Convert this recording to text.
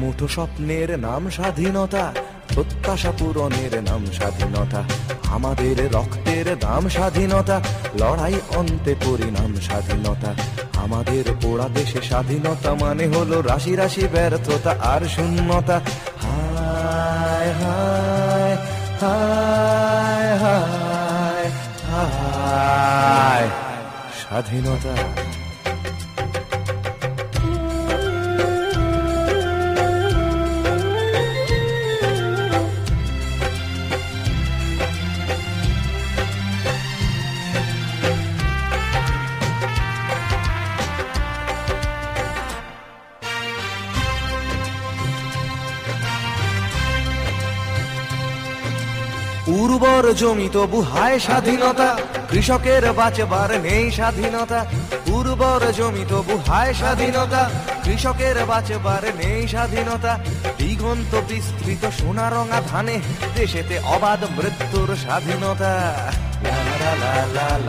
মুঠো স্বপ্নের নাম স্বাধীনতা, প্রত্যাশা পূরণের নাম স্বাধীনতা, আমাদের রক্তের দাম স্বাধীনতা, লড়াই অন্তে পরিণাম স্বাধীনতা। আমাদের পোড়া দেশে স্বাধীনতা মানে হলো রাশি রাশি ব্যর্থতা আর শূন্যতা। হায় হায় হায় হায় হায় স্বাধীনতা। উর্বর জমি তবু হায় স্বাধীনতা, কৃষকের বাঁচবার নেই স্বাধীনতা। উর্বর জমি তবু হায় স্বাধীনতা, কৃষকের বাঁচবার নেই স্বাধীনতা। দিগন্ত বিস্তৃত সোনা রঙা ধানে দেশেতে অবাধ মৃত্যুর স্বাধীনতা। লা লা লা লা লা।